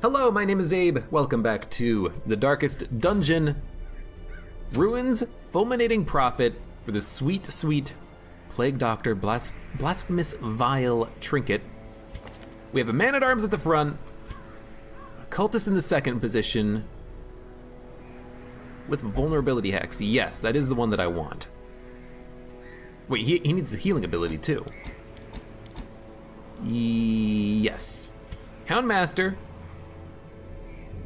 Hello, my name is Abe. Welcome back to the Darkest Dungeon. Ruins, Fulminating Prophet for the sweet, sweet Plague Doctor Blasphemous Vial Trinket. We have a man-at-arms at the front, a cultist in the second position, with vulnerability hacks. Yes, that is the one that I want. Wait, he needs the healing ability too. Yes. Houndmaster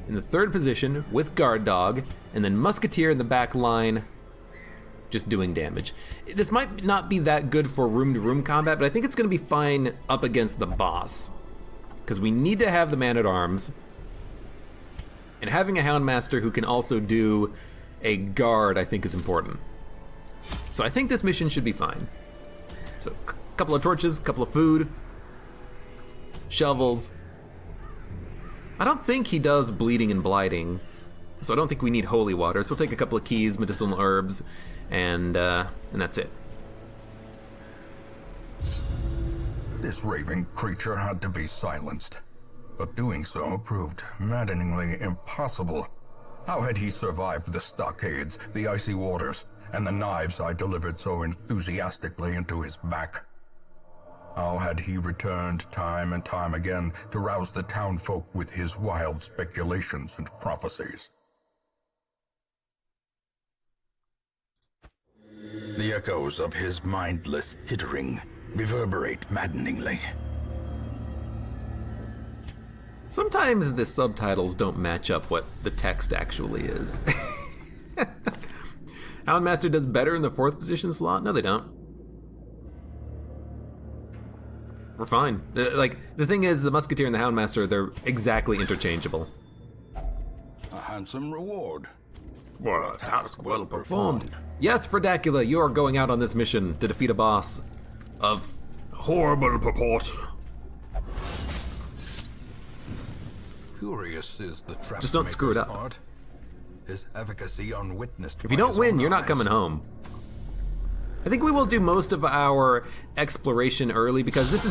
in the third position with guard dog, and then musketeer in the back line, just doing damage. This might not be that good for room-to-room combat, but I think it's gonna be fine up against the boss, because we need to have the man-at-arms, and having a Houndmaster who can also do a guard I think is important. So I think this mission should be fine. So a couple of torches, couple of food, shovels. I don't think he does bleeding and blighting, so I don't think we need holy water. So we'll take a couple of keys, medicinal herbs, and that's it. This raving creature had to be silenced, but doing so proved maddeningly impossible. How had he survived the stockades, the icy waters, and the knives I delivered so enthusiastically into his back? How had he returned time and time again to rouse the townfolk with his wild speculations and prophecies? The echoes of his mindless tittering reverberate maddeningly. Sometimes the subtitles don't match up what the text actually is. Houndmaster does better in the fourth position slot? No, they don't. We're fine. Like, the thing is, the Musketeer and the Houndmaster, they're exactly interchangeable. A handsome reward. For a task well performed. Yes, Fredacula, you are going out on this mission to defeat a boss of horrible purport. Curious is the trap. Just don't screw it up. Art. His efficacy unwitnessed. If you don't win, you're not coming home. I think we will do most of our exploration early because this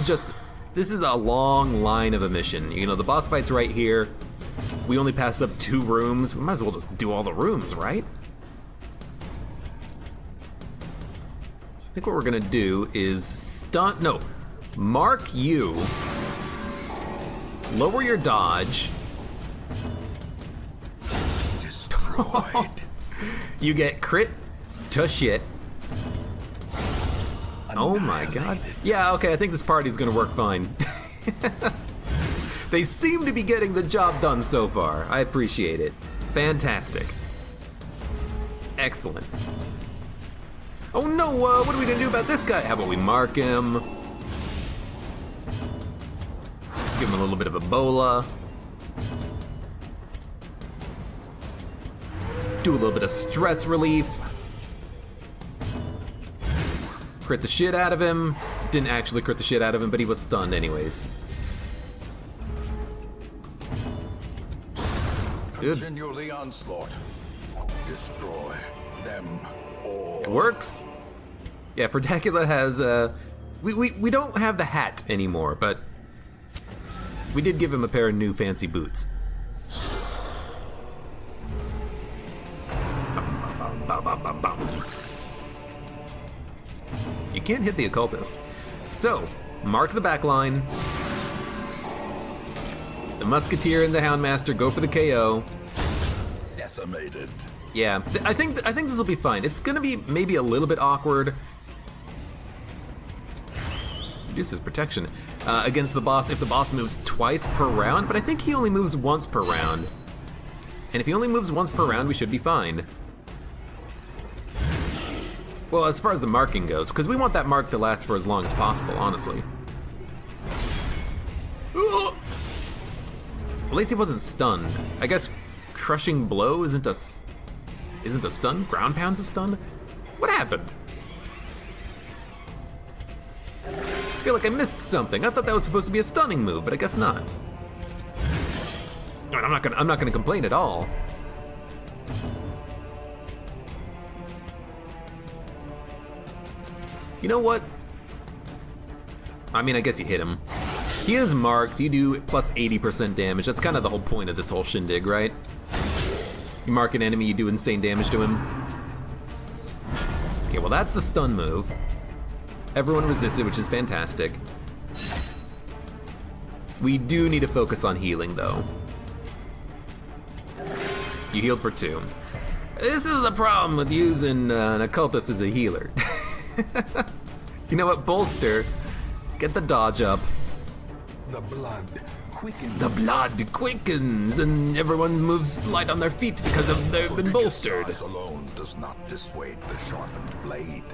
is a long line of a mission. You know, the boss fight's right here. We only passed up 2 rooms. We might as well just do all the rooms, right? So I think what we're gonna do is mark you, lower your dodge. Destroyed. You get crit to shit. Oh my god. Yeah, okay, I think this party's gonna work fine. They seem to be getting the job done so far. I appreciate it. Fantastic. Excellent. Oh no, what are we gonna do about this guy? How about we mark him? Give him a little bit of Ebola. Do a little bit of stress relief. Crit the shit out of him. Didn't actually crit the shit out of him, but he was stunned anyways. Good. Continue the onslaught. Destroy them all. It works. Yeah, Fredacula has, we don't have the hat anymore, but we did give him a pair of new fancy boots. You can't hit the occultist. So, mark the back line. The Musketeer and the Houndmaster go for the KO. Decimated. Yeah, I think this will be fine. It's gonna be maybe a little bit awkward. Reduces protection against the boss if the boss moves twice per round, but I think he only moves once per round. And if he only moves once per round, we should be fine. Well, as far as the marking goes, because we want that mark to last for as long as possible, honestly. At least he wasn't stunned. I guess crushing blow isn't a stun? Ground pound's a stun? What happened? I feel like I missed something. I thought that was supposed to be a stunning move, but I guess not. I mean, I'm not gonna complain at all. You know what? I mean, I guess you hit him. He is marked. You do plus 80% damage. That's kind of the whole point of this whole shindig, right? You mark an enemy, you do insane damage to him. Okay, well that's the stun move. Everyone resisted, which is fantastic. We do need to focus on healing, though. You healed for 2. This is the problem with using an occultist as a healer. You know what? Bolster. Get the dodge up. The blood quickens. The blood quickens, and everyone moves light on their feet because they've been bolstered. Size alone does not dissuade the sharpened blade.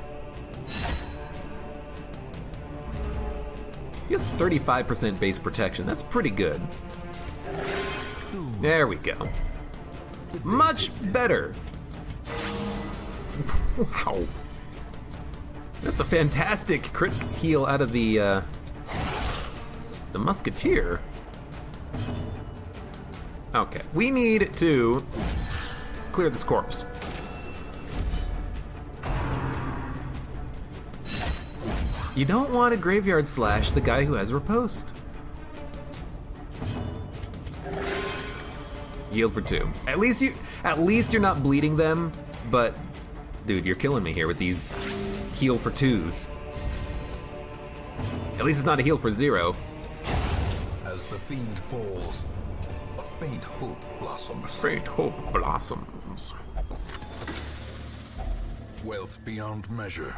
He has 35% base protection. That's pretty good. There we go. Much better. Wow. That's a fantastic crit heal out of the musketeer. Okay, we need to clear this corpse. You don't want to graveyard slash the guy who has riposte. Yield for 2. At least you're not bleeding them, but dude, you're killing me here with these heal for 2s. At least it's not a heal for 0. As the fiend falls, a faint hope blossoms. Faint hope blossoms. Wealth beyond measure,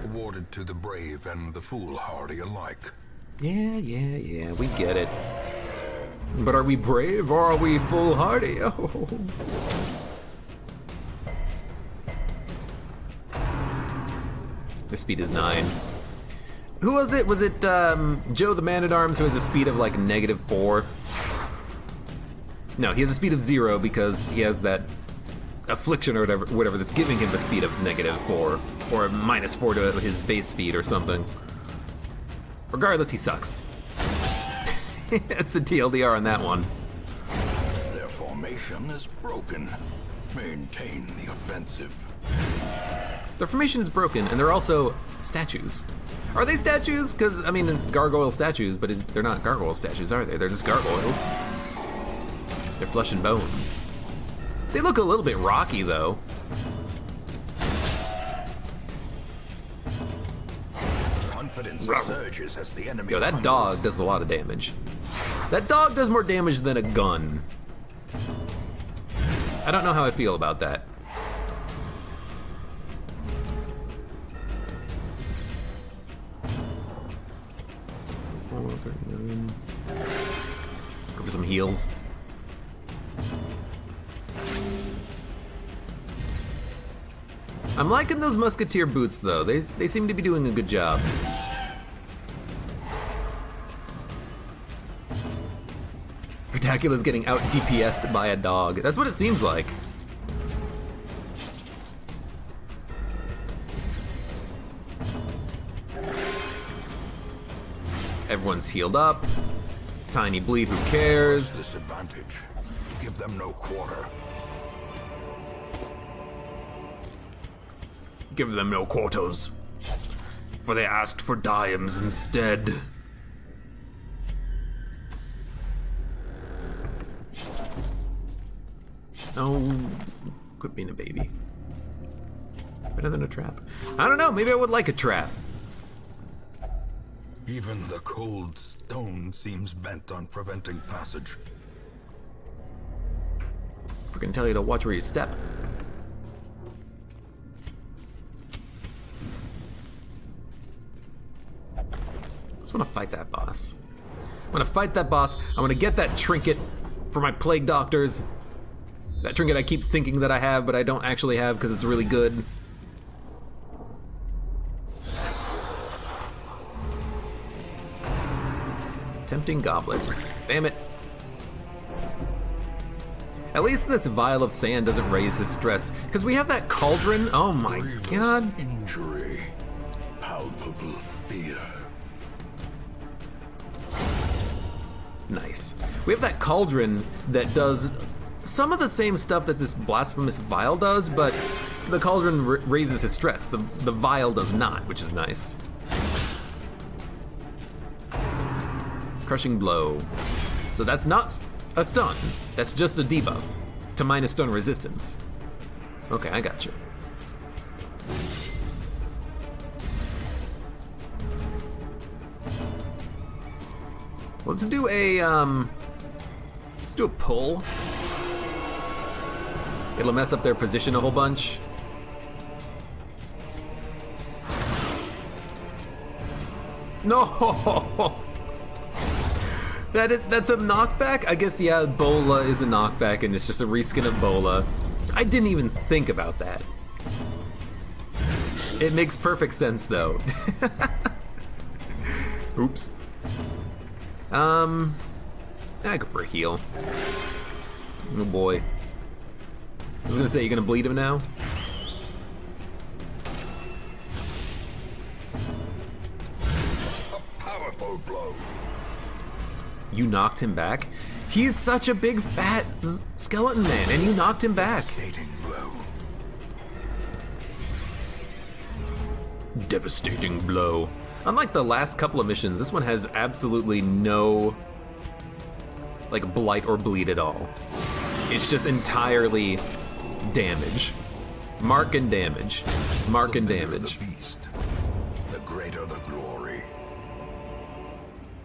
awarded to the brave and the foolhardy alike. Yeah, we get it. But are we brave or are we foolhardy? Oh. The speed is 9. Who was it? Was it Joe the Man-at-Arms who has a speed of like -4? No, he has a speed of 0 because he has that affliction or whatever that's giving him a speed of -4 or -4 to his base speed or something. Regardless, he sucks. That's the TLDR on that one. Their formation is broken. Maintain the offensive. Their formation is broken, and they're also statues. Are they statues? Because, I mean, gargoyle statues, but they're not gargoyle statues, are they? They're just gargoyles. They're flesh and bone. They look a little bit rocky, though. Confidence surges as the enemy. Yo, that dog does a lot of damage. That dog does more damage than a gun. I don't know how I feel about that. Go for some heals. I'm liking those musketeer boots, though. They seem to be doing a good job. Dracula's getting out DPS'd by a dog. That's what it seems like. Everyone's healed up. Tiny bleed, who cares? Disadvantage. Give them no quarter. Give them no quarters. For they asked for dimes instead. Oh, quit being a baby. Better than a trap. I don't know, maybe I would like a trap. Even the cold stone seems bent on preventing passage. We're gonna tell you to watch where you step. I just wanna fight that boss. I'm gonna fight that boss. I'm gonna get that trinket for my plague doctors. That trinket I keep thinking that I have, but I don't actually have because it's really good. Tempting goblet. Damn it. At least this vial of sand doesn't raise his stress, because we have that cauldron. Oh my god. Injury. Palpable fear. Nice. We have that cauldron that does some of the same stuff that this blasphemous vial does, but the cauldron raises his stress. The vial does not, which is nice. Crushing Blow. So that's not a stun. That's just a debuff to minus stun resistance. Okay, I got you. Let's do a pull. It'll mess up their position a whole bunch. No! That's a knockback? I guess, yeah, Bola is a knockback and it's just a reskin of Bola. I didn't even think about that. It makes perfect sense, though. Oops. I go for a heal. Oh boy. I was gonna say, you're gonna bleed him now? A powerful blow. You knocked him back? He's such a big fat skeleton man, and you knocked him back. Devastating blow. Devastating blow. Unlike the last couple of missions, this one has absolutely no, like, blight or bleed at all. It's just entirely damage. Mark and damage. Mark and damage. The beast, the greater the glory.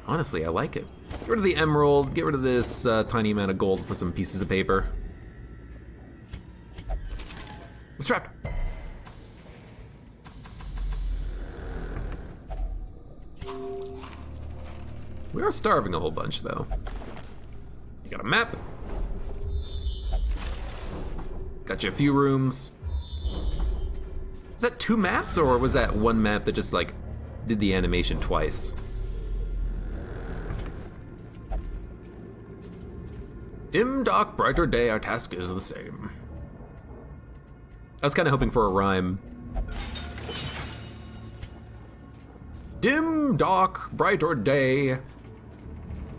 Honestly, I like it. Get rid of the emerald, get rid of this tiny amount of gold for some pieces of paper. It's trapped. We are starving a whole bunch, though. You got a map. Got you a few rooms. Is that 2 maps, or was that 1 map that just, like, did the animation twice? Dim, dark, brighter day, our task is the same. I was kind of hoping for a rhyme. Dim, dark, brighter day,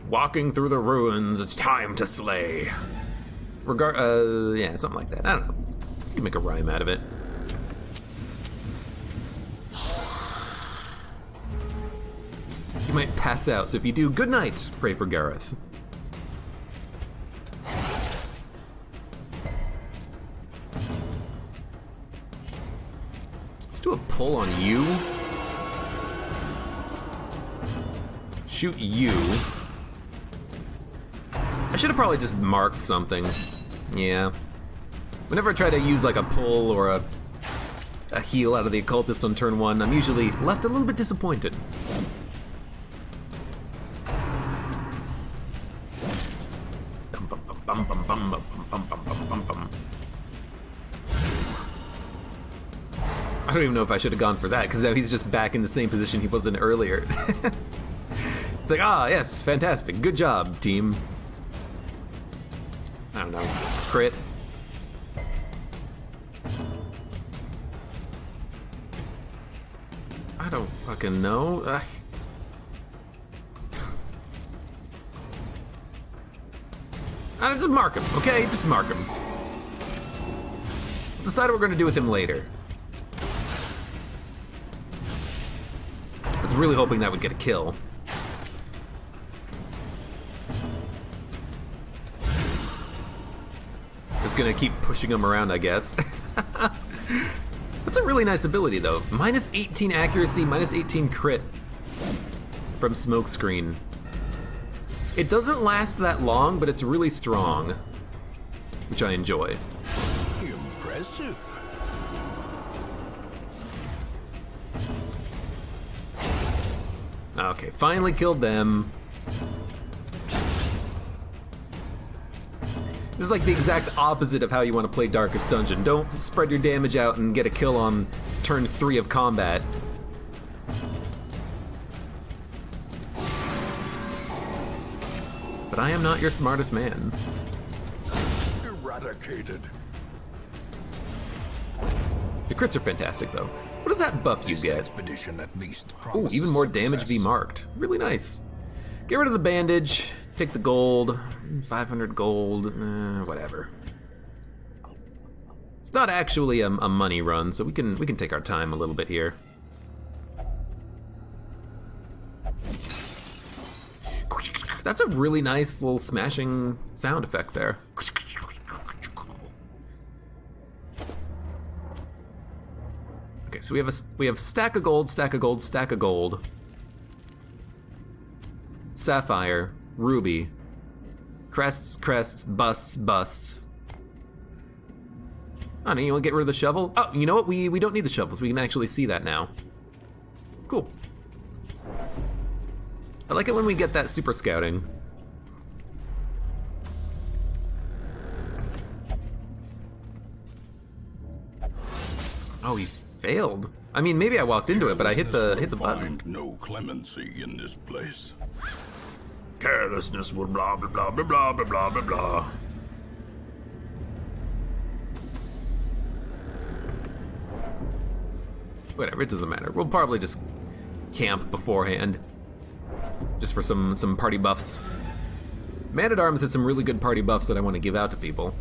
walking through the ruins, it's time to slay. Yeah, something like that. I don't know. You can make a rhyme out of it. You might pass out, so if you do, good night. Pray for Gareth. Let's do a pull on you. Shoot you. I should have probably just marked something. Yeah. Whenever I try to use like a pull or a heal out of the occultist on turn 1, I'm usually left a little bit disappointed. I don't even know if I should have gone for that, because now he's just back in the same position he was in earlier. It's like, ah, yes, fantastic. Good job, team. I don't know. Crit. I don't fucking know. Just mark him, okay? Just mark him. Decide what we're gonna do with him later. I was really hoping that would get a kill. Just gonna keep pushing him around, I guess. That's a really nice ability, though. Minus 18 accuracy, minus 18 crit from Smokescreen. It doesn't last that long, but it's really strong, which I enjoy. Impressive. Okay, finally killed them. This is like the exact opposite of how you want to play Darkest Dungeon. Don't spread your damage out and get a kill on turn 3 of combat. But I am not your smartest man. Eradicated. The crits are fantastic, though. What does that buff you This get? expedition at least Oh, promises even more damage success. V marked. Really nice. Get rid of the bandage. Take the gold. 500 gold. Whatever. It's not actually a money run, so we can take our time a little bit here. That's a really nice little smashing sound effect there. Okay, so we have stack of gold, stack of gold, stack of gold. Sapphire, ruby, crests, crests, busts, busts. Oh, no, you want to get rid of the shovel? Oh, you know what? We don't need the shovels. We can actually see that now. Cool. I like it when we get that super scouting. Oh, he failed. I mean, maybe I walked into it, but I hit the button. Find no clemency in this place. Carelessness will blah blah blah blah blah blah blah blah blah. Whatever, it doesn't matter. We'll probably just camp beforehand. Just for some party buffs. Man-at-Arms has some really good party buffs that I want to give out to people.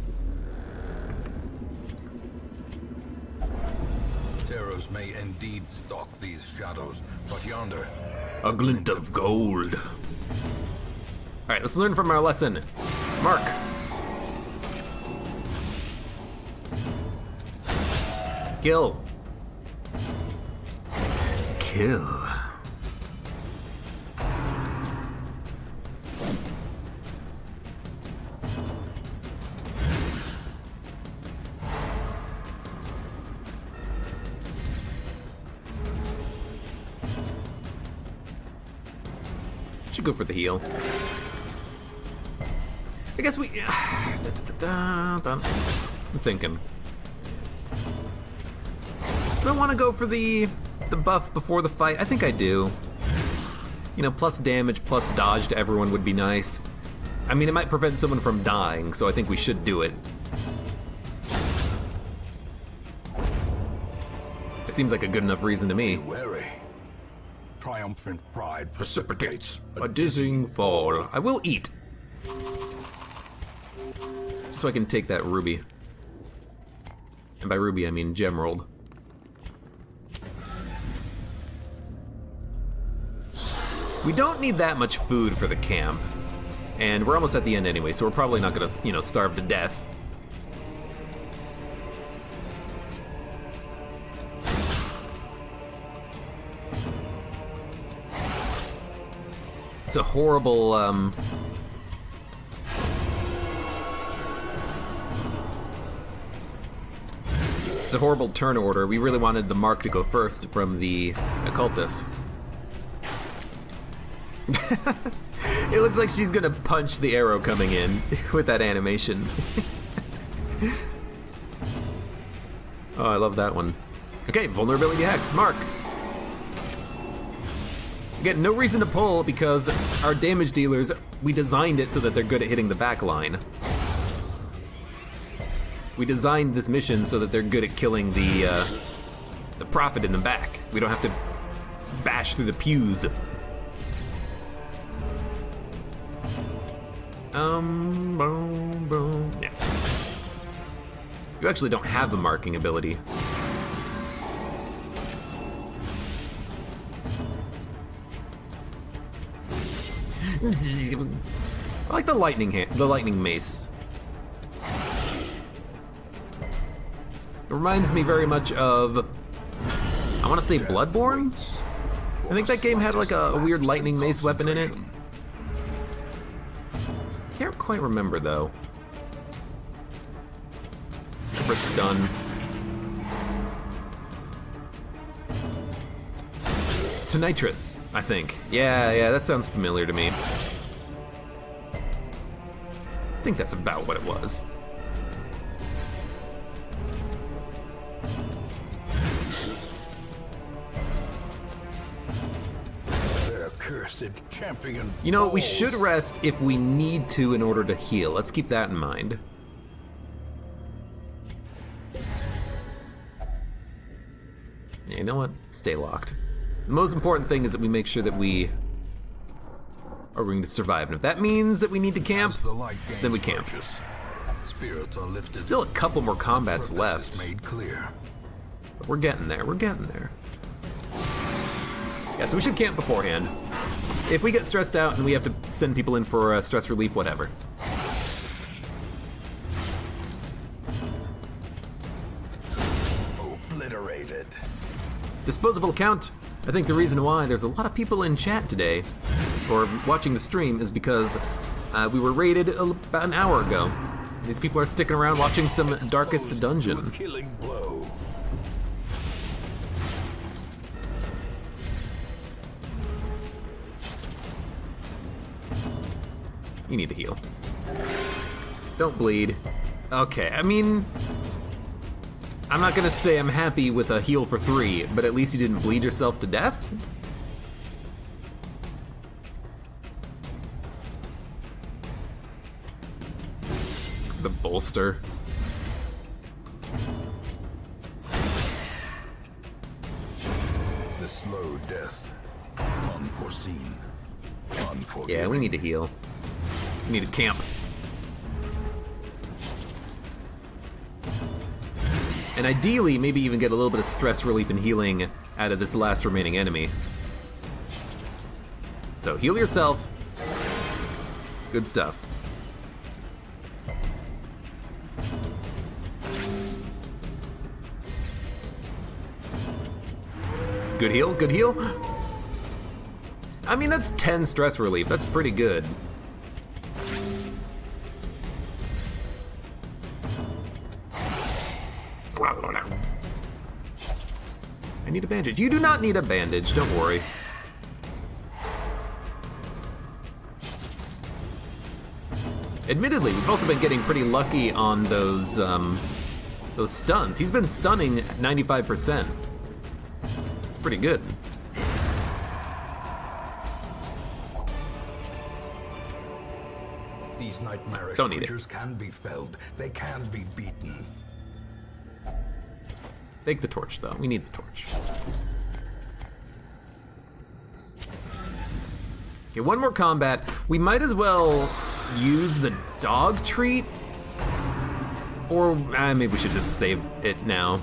Terrors may indeed stalk these shadows, but yonder... A glint of gold. Alright, let's learn from our lesson. Mark. Kill. Kill. Should go for the heal. I guess we... I'm thinking. Do I want to go for the buff before the fight? I think I do. You know, plus damage, plus dodge to everyone would be nice. I mean, it might prevent someone from dying, so I think we should do it. It seems like a good enough reason to me. Be wary. Triumphant pride Precipitates a dizzying fall. I will eat. Just so I can take that ruby. And by ruby, I mean gemerald. We don't need that much food for the camp. And we're almost at the end anyway, so we're probably not gonna, you know, starve to death. It's a horrible, it's a horrible turn order. We really wanted the mark to go first from the occultist. It looks like she's gonna punch the arrow coming in with that animation. Oh, I love that one. Okay, vulnerability X, Mark. Again, no reason to pull because our damage dealers, we designed it so that they're good at hitting the back line. We designed this mission so that they're good at killing the prophet in the back. We don't have to bash through the pews. Boom, boom. Yeah. You actually don't have the marking ability. I like the lightning mace. It reminds me very much of, I want to say Bloodborne? I think that game had like a weird lightning mace weapon in it. Can't quite remember though. For stun. To nitrous, I think. Yeah, that sounds familiar to me. I think that's about what it was. their cursed champion. You know, we should falls. rest if we need to in order to heal. Let's keep that in mind. Yeah, you know what? Stay locked. The most important thing is that we make sure that we are going to survive. And if that means that we need to camp, As the light gains then we camp. purchase, spirits are lifted. Still a couple more combats Purpose is left. made clear. But we're getting there, we're getting there. Yeah, so we should camp beforehand. If we get stressed out and we have to send people in for stress relief, whatever. Obliterated. Disposable account. I think the reason why there's a lot of people in chat today, or watching the stream, is because we were raided about an hour ago. These people are sticking around watching some Darkest Dungeon. Killing blow. You need to heal. Don't bleed. Okay, I mean, I'm not gonna say I'm happy with a heal for 3, but at least you didn't bleed yourself to death? The bolster. The slow death. Unforeseen. Unforgiving. Yeah, we need to heal. We need to camp. And ideally, maybe even get a little bit of stress relief and healing out of this last remaining enemy. So heal yourself. Good stuff. Good heal, good heal. I mean, that's 10 stress relief. That's pretty good. I need a bandage. You do not need a bandage, don't worry. Admittedly, we've also been getting pretty lucky on those stuns. He's been stunning 95%. It's pretty good. These nightmarish Don't need it. creatures can be felled. They can be beaten. Take the torch, though. We need the torch. Okay, one more combat. We might as well use the dog treat. Or maybe we should just save it now.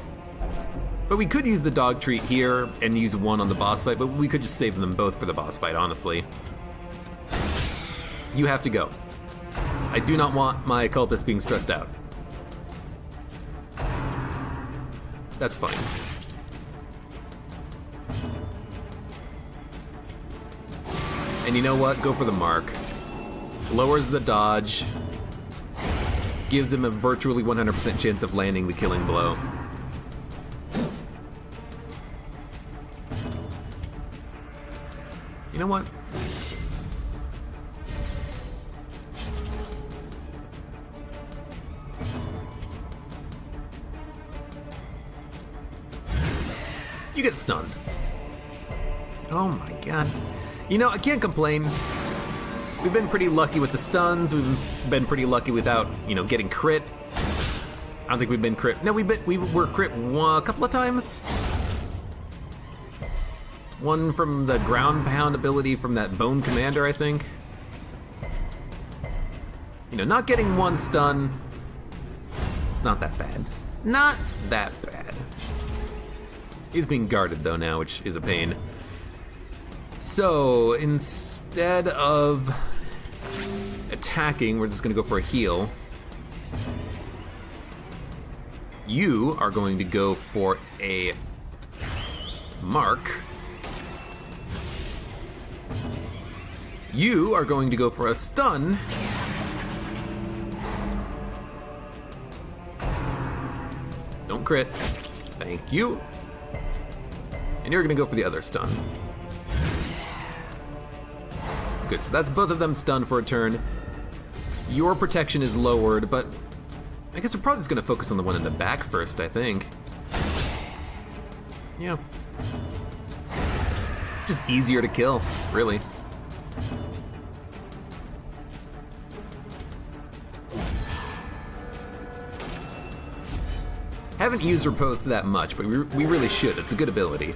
But we could use the dog treat here and use one on the boss fight, but we could just save them both for the boss fight, honestly. You have to go. I do not want my cultist being stressed out. That's fine. And you know what? Go for the mark. Lowers the dodge. Gives him a virtually 100% chance of landing the killing blow. You know what? You get stunned. Oh my god. You know, I can't complain. We've been pretty lucky with the stuns. We've been pretty lucky without, getting crit. I don't think we've been crit. No, we were crit a couple of times. One from the ground pound ability from that Bone Commander, I think. Not getting one stun. It's not that bad. It's not that bad. He's being guarded though now, which is a pain. So instead of attacking, we're just gonna go for a heal. You are going to go for a mark. You are going to go for a stun. Don't crit. Thank you. And you're gonna go for the other stun. Good, so that's both of them stunned for a turn. Your protection is lowered, but I guess we're probably just gonna focus on the one in the back first, I think. Yeah. Just easier to kill, really. Haven't used Riposte that much, but we really should. It's a good ability.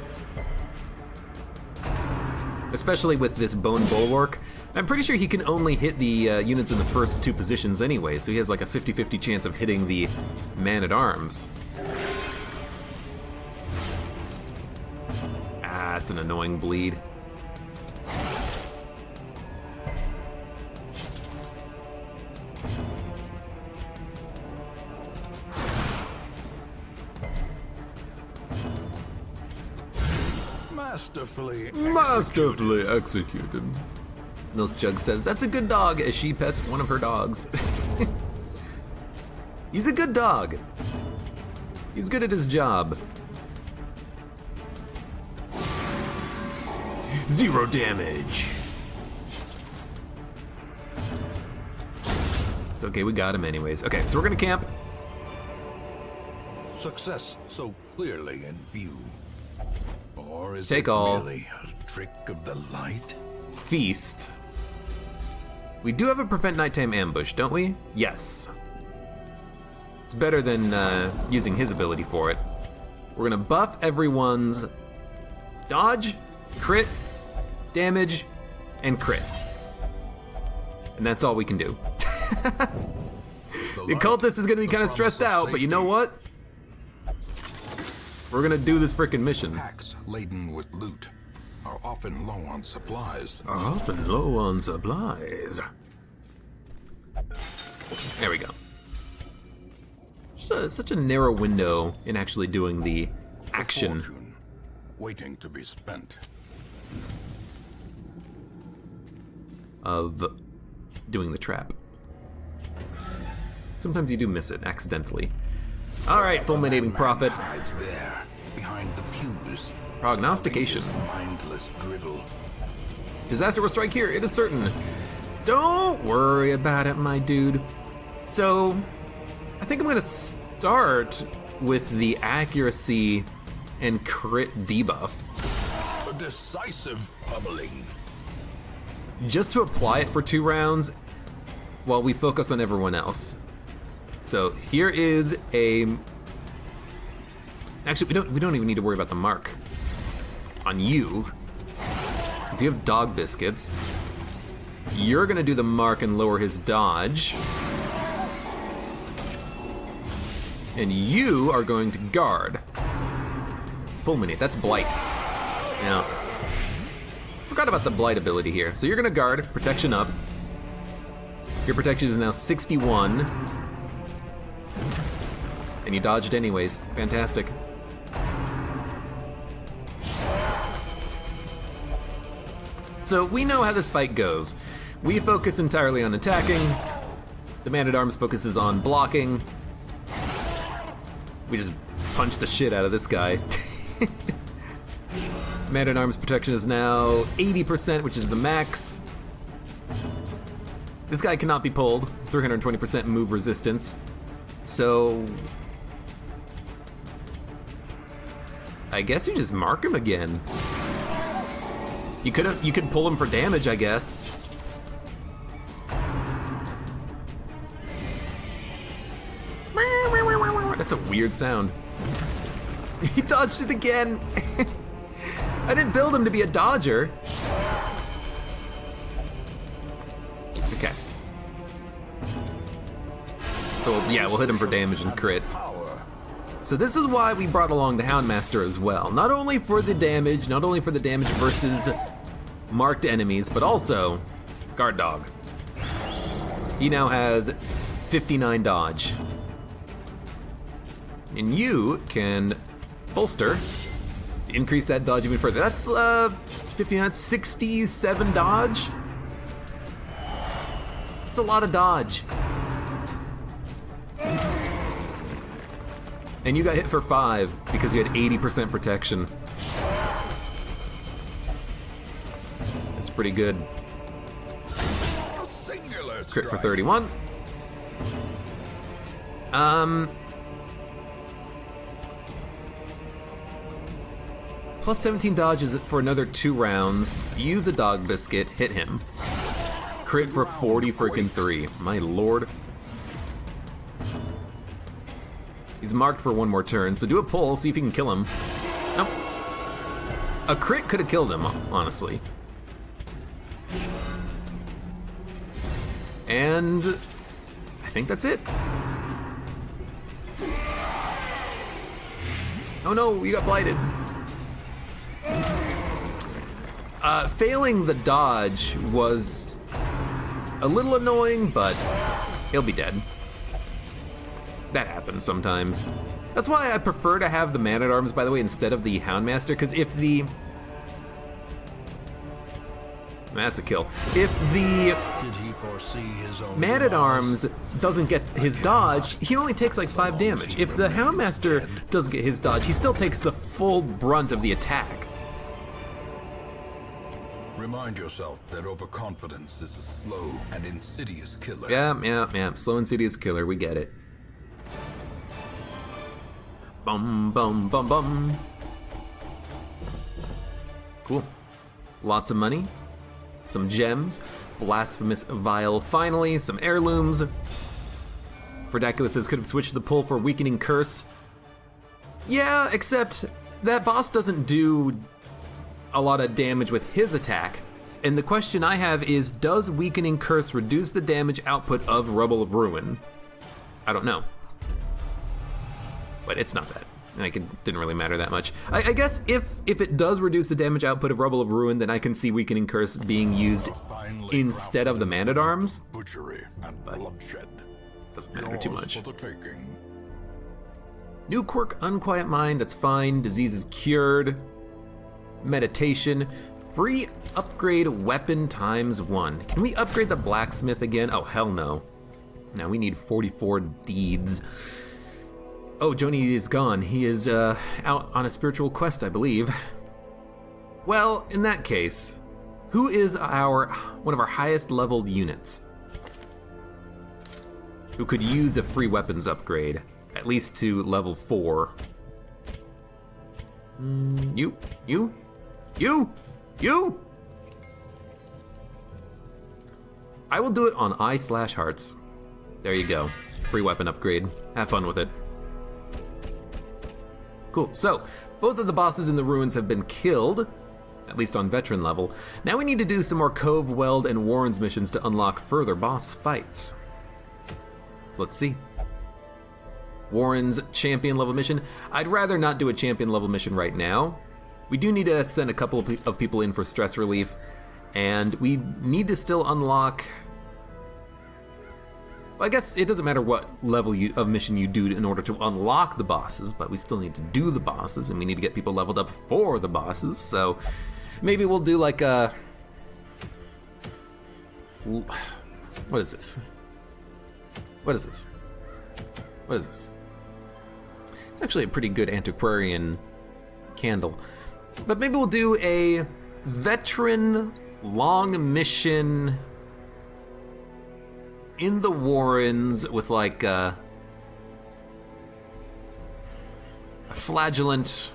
Especially with this Bone Bulwark. I'm pretty sure he can only hit the units in the first 2 positions anyway, so he has like a 50-50 chance of hitting the Man-at-Arms. Ah, it's an annoying bleed. Masterfully executed. Milk Jug says, that's a good dog, as she pets one of her dogs. He's a good dog. He's good at his job. 0 damage. It's okay, we got him anyways. Okay, so we're gonna camp. Success so clearly in view. Or is Take it all. merely a trick of the light? Feast. We do have a prevent nighttime ambush, don't we? Yes. It's better than using his ability for it. We're gonna buff everyone's dodge, crit, damage, and crit. And that's all we can do. The occultist is gonna be kind of stressed out, but you know what? We're gonna do this frickin' mission. Packs laden with loot are often low on supplies. There we go. Such a narrow window in actually doing the action. Fortune waiting to be spent. Of doing the trap. Sometimes you do miss it accidentally. All right, Fulminating Prophet. Hides there, behind the pews. Prognostication. Mindless drivel. Disaster will strike here, it is certain. Don't worry about it, my dude. So, I think I'm gonna start with the accuracy and crit debuff. A decisive pummeling. Just to apply it for 2 rounds while we focus on everyone else. So here is a... Actually, we don't even need to worry about the mark on you, because you have dog biscuits. You're gonna do the mark and lower his dodge. And you are going to guard. Fulminate, that's blight. Now, forgot about the blight ability here. So you're gonna guard, protection up. Your protection is now 61. And you dodged anyways. Fantastic. So we know how this fight goes. We focus entirely on attacking. The Man-at-Arms focuses on blocking. We just punch the shit out of this guy. Man-at-Arms protection is now 80%, which is the max. This guy cannot be pulled. 320% move resistance. So... I guess you just mark him again. You could pull him for damage, I guess. That's a weird sound. He dodged it again. I didn't build him to be a dodger. Okay. So yeah, we'll hit him for damage and crit. So this is why we brought along the Houndmaster as well. Not only for the damage versus marked enemies, but also Guard Dog. He now has 59 dodge. And you can bolster, increase that dodge even further. That's 59, 67 dodge. That's a lot of dodge. And you got hit for 5 because you had 80% protection. That's pretty good. Crit for 31. Plus 17 dodges for another 2 rounds. Use a dog biscuit, hit him. Crit for 40 freaking 3. My lord. He's marked for 1 more turn, so do a pull, see if you can kill him. Nope. A crit could have killed him, honestly. And I think that's it. Oh no, you got blighted. Failing the dodge was a little annoying, but he'll be dead. That happens sometimes. That's why I prefer to have the Man-at-Arms, by the way, instead of the Houndmaster, because if the That's a kill. If the Did he foresee his own Man-at-Arms doesn't get his dodge, he only takes like 5 damage. If the Houndmaster doesn't get his dodge, he still takes the full brunt of the attack. Remind yourself that overconfidence is a slow and insidious killer. Yeah. Slow insidious killer, we get it. Bum, bum, bum, bum. Cool. Lots of money. Some gems. Blasphemous Vial. Finally, some heirlooms. Verdaculus says could have switched the pull for Weakening Curse. Yeah, except that boss doesn't do a lot of damage with his attack. And the question I have is, does Weakening Curse reduce the damage output of Rubble of Ruin? I don't know. But it's not that. Like, it didn't really matter that much. I guess if it does reduce the damage output of Rubble of Ruin, then I can see Weakening Curse being used instead of the Man-at-Arms. Butchery and bloodshed. Doesn't matter too much. For the taking. New quirk, Unquiet Mind, that's fine. Disease is cured. Meditation. Free upgrade weapon ~1. Can we upgrade the blacksmith again? Oh, hell no. Now we need 44 deeds. Oh, Joni is gone. He is out on a spiritual quest, I believe. Well, in that case, who is one of our highest leveled units who could use a free weapons upgrade, at least to level 4? You. I will do it on I/Hearts. There you go. Free weapon upgrade. Have fun with it. Cool, so both of the bosses in the ruins have been killed, at least on veteran level. Now we need to do some more Cove, Weld, and Warren's missions to unlock further boss fights. So let's see. Warren's champion level mission. I'd rather not do a champion level mission right now. We do need to send a couple of people in for stress relief, and we need to still unlock... Well, I guess it doesn't matter what level of mission you do in order to unlock the bosses, but we still need to do the bosses, and we need to get people leveled up for the bosses, so maybe we'll do like a... What is this? It's actually a pretty good antiquarian candle. But maybe we'll do a veteran long mission in the Warrens with like a flagellant,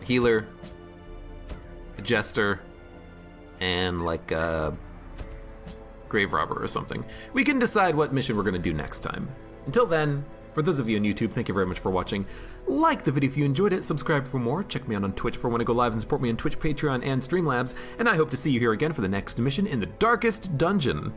a healer, a jester, and like a grave robber or something. We can decide what mission we're going to do next time. Until then, for those of you on YouTube, thank you very much for watching. Like the video if you enjoyed it, subscribe for more, check me out on Twitch for when I go live, and support me on Twitch, Patreon, and Streamlabs, and I hope to see you here again for the next mission in the Darkest Dungeon.